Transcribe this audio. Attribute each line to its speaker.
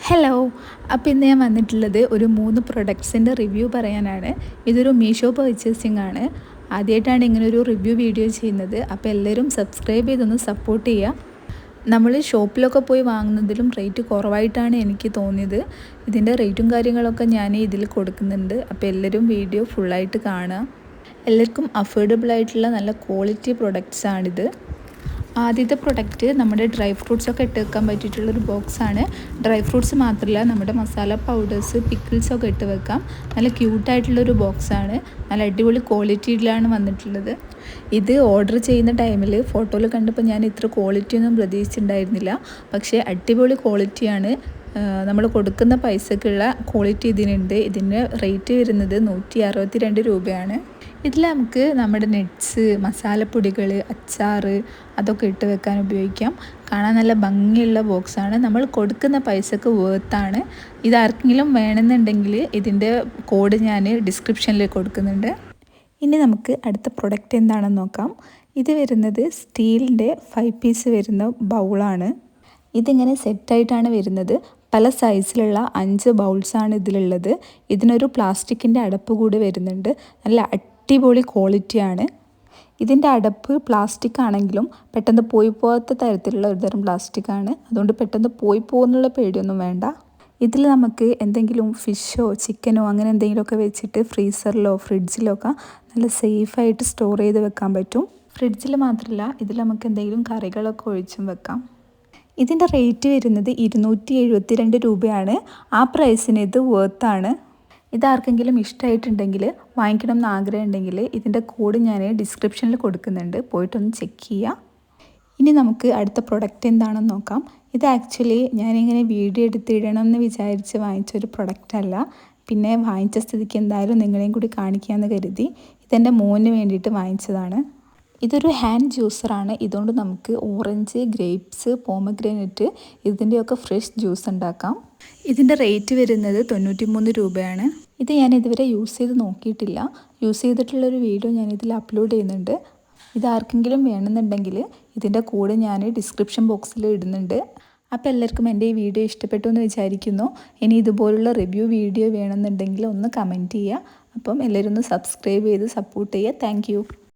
Speaker 1: Hello. അപ്പോൾ ഇന്ന് ഞാൻ വന്നിട്ടുള്ളത് ഒരു 3 പ്രൊഡക്ട്സിൻ്റെ റിവ്യൂ പറയാനാണ്. ഇതൊരു മീഷോ പർച്ചേസിംഗ് ആണ്. ആദ്യമായിട്ടാണ് ഇങ്ങനൊരു റിവ്യൂ വീഡിയോ ചെയ്യുന്നത്. അപ്പോൾ എല്ലാവരും സബ്സ്ക്രൈബ് ചെയ്തൊന്ന് സപ്പോർട്ട് ചെയ്യുക. നമ്മൾ ഷോപ്പിലൊക്കെ പോയി വാങ്ങുന്നതിലും റേറ്റ് കുറവായിട്ടാണ് എനിക്ക് തോന്നിയത്. ഇതിൻ്റെ റേറ്റും കാര്യങ്ങളൊക്കെ ഞാൻ ഇതിൽ കൊടുക്കുന്നുണ്ട്. അപ്പോൾ എല്ലാവരും വീഡിയോ ഫുള്ളായിട്ട് കാണുക. എല്ലാവർക്കും അഫോർഡബിൾ ആയിട്ടുള്ള നല്ല ക്വാളിറ്റി പ്രൊഡക്ട്സാണിത്. ആദ്യത്തെ പ്രൊഡക്റ്റ് നമ്മുടെ ഡ്രൈ ഫ്രൂട്ട്സൊക്കെ ഇട്ട് വെക്കാൻ പറ്റിയിട്ടുള്ളൊരു ബോക്സാണ്. ഡ്രൈ ഫ്രൂട്ട്സ് മാത്രമല്ല നമ്മുടെ മസാല പൗഡേഴ്സ്, പിക്കിൾസൊക്കെ ഇട്ട് വെക്കാം. നല്ല ക്യൂട്ടായിട്ടുള്ളൊരു ബോക്സാണ്. നല്ല അടിപൊളി ക്വാളിറ്റിയിലാണ് വന്നിട്ടുള്ളത്. ഇത് ഓർഡർ ചെയ്യുന്ന ടൈമിൽ ഫോട്ടോയിൽ കണ്ടപ്പോൾ ഞാൻ ഇത്ര ക്വാളിറ്റിയൊന്നും പ്രതീക്ഷിച്ചിട്ടുണ്ടായിരുന്നില്ല. പക്ഷേ അടിപൊളി ക്വാളിറ്റിയാണ്. നമ്മൾ കൊടുക്കുന്ന പൈസക്കുള്ള ക്വാളിറ്റി ഇതിനുണ്ട്. ഇതിൻ്റെ റേറ്റ് വരുന്നത് 162 രൂപയാണ്. ഇതിൽ നമുക്ക് നമ്മുടെ നട്ട്സ്, മസാലപ്പൊടികൾ, അച്ചാർ അതൊക്കെ ഇട്ട് വെക്കാൻ ഉപയോഗിക്കാം. കാണാൻ നല്ല ഭംഗിയുള്ള ബോക്സാണ്. നമ്മൾ കൊടുക്കുന്ന പൈസക്ക് വേർത്താണ്. ഇതാർക്കെങ്കിലും വേണമെന്നുണ്ടെങ്കിൽ ഇതിൻ്റെ കോഡ് ഞാൻ ഡിസ്ക്രിപ്ഷനിൽ കൊടുക്കുന്നുണ്ട്. ഇനി നമുക്ക് അടുത്ത പ്രൊഡക്റ്റ് എന്താണെന്ന് നോക്കാം. ഇത് വരുന്നത് സ്റ്റീലിൻ്റെ 5 പീസ് വരുന്ന ബൗളാണ്. ഇതിങ്ങനെ സെറ്റായിട്ടാണ് വരുന്നത്. പല സൈസിലുള്ള 5 ബൗൾസാണ് ഇതിലുള്ളത്. ഇതിനൊരു പ്ലാസ്റ്റിക്കിൻ്റെ അടപ്പ് കൂടി വരുന്നുണ്ട്. നല്ല അടിപൊളി ക്വാളിറ്റിയാണ്. ഇതിൻ്റെ അടപ്പ് പ്ലാസ്റ്റിക് ആണെങ്കിലും പെട്ടെന്ന് പോയി പോകാത്ത തരത്തിലുള്ള ഒരു തരം പ്ലാസ്റ്റിക്കാണ്. അതുകൊണ്ട് പെട്ടെന്ന് പോയി പോകുന്നുള്ള പേടിയൊന്നും വേണ്ട. ഇതിൽ നമുക്ക് എന്തെങ്കിലും ഫിഷോ ചിക്കനോ അങ്ങനെ എന്തെങ്കിലുമൊക്കെ വെച്ചിട്ട് ഫ്രീസറിലോ ഫ്രിഡ്ജിലോ ഒക്കെ നല്ല സേഫായിട്ട് സ്റ്റോർ ചെയ്ത് വെക്കാൻ പറ്റും. ഫ്രിഡ്ജിൽ മാത്രമല്ല, ഇതിൽ നമുക്ക് എന്തെങ്കിലും കറികളൊക്കെ ഒഴിച്ചും വെക്കാം. ഇതിൻ്റെ റേറ്റ് വരുന്നത് 272 രൂപയാണ്. ആ പ്രൈസിന് ഇത് വേർത്താണ്. ഇതാർക്കെങ്കിലും ഇഷ്ടമായിട്ടുണ്ടെങ്കിൽ വാങ്ങിക്കണം എന്ന് ആഗ്രഹം ഉണ്ടെങ്കിൽ ഇതിൻ്റെ കോഡ് ഞാൻ ഡിസ്ക്രിപ്ഷനിൽ കൊടുക്കുന്നുണ്ട്. പോയിട്ടൊന്ന് ചെക്ക് ചെയ്യുക. ഇനി നമുക്ക് അടുത്ത പ്രൊഡക്റ്റ് എന്താണെന്ന് നോക്കാം. ഇത് ആക്ച്വലി ഞാനിങ്ങനെ വീഡിയോ എടുത്തിടണം എന്ന് വിചാരിച്ച് വാങ്ങിച്ചൊരു പ്രൊഡക്റ്റല്ല. പിന്നെ വാങ്ങിച്ച സ്ഥിതിക്ക് എന്തായാലും നിങ്ങളെയും കൂടി കാണിക്കാമെന്ന് കരുതി ഇതെൻ്റെ മോന് വേണ്ടിയിട്ട് വാങ്ങിച്ചതാണ്. ഇതൊരു ഹാൻഡ് ജ്യൂസറാണ്. ഇതുകൊണ്ട് നമുക്ക് ഓറഞ്ച്, ഗ്രേപ്സ്, പോമഗ്രാനൈറ്റ് ഇതിൻ്റെയൊക്കെ ഫ്രഷ് ജ്യൂസ് ഉണ്ടാക്കാം. ഇതിൻ്റെ റേറ്റ് വരുന്നത് 93 രൂപയാണ്. ഇത് ഞാൻ ഇതുവരെ യൂസ് ചെയ്ത് നോക്കിയിട്ടില്ല. യൂസ് ചെയ്തിട്ടുള്ളൊരു വീഡിയോ ഞാൻ ഇതിൽ അപ്ലോഡ് ചെയ്യുന്നുണ്ട്. ഇതാർക്കെങ്കിലും വേണമെന്നുണ്ടെങ്കിൽ ഇതിൻ്റെ കോഡ് ഞാൻ ഡിസ്ക്രിപ്ഷൻ ബോക്സിൽ ഇടുന്നുണ്ട്. അപ്പോൾ എല്ലാവർക്കും എൻ്റെ ഈ വീഡിയോ ഇഷ്ടപ്പെട്ടു എന്ന് വിചാരിക്കുന്നു. ഇനി ഇതുപോലുള്ള റിവ്യൂ വീഡിയോ വേണമെന്നുണ്ടെങ്കിൽ ഒന്ന് കമൻറ്റ് ചെയ്യുക. അപ്പം എല്ലാവരും ഒന്ന് സബ്സ്ക്രൈബ് ചെയ്ത് സപ്പോർട്ട് ചെയ്യുക. താങ്ക്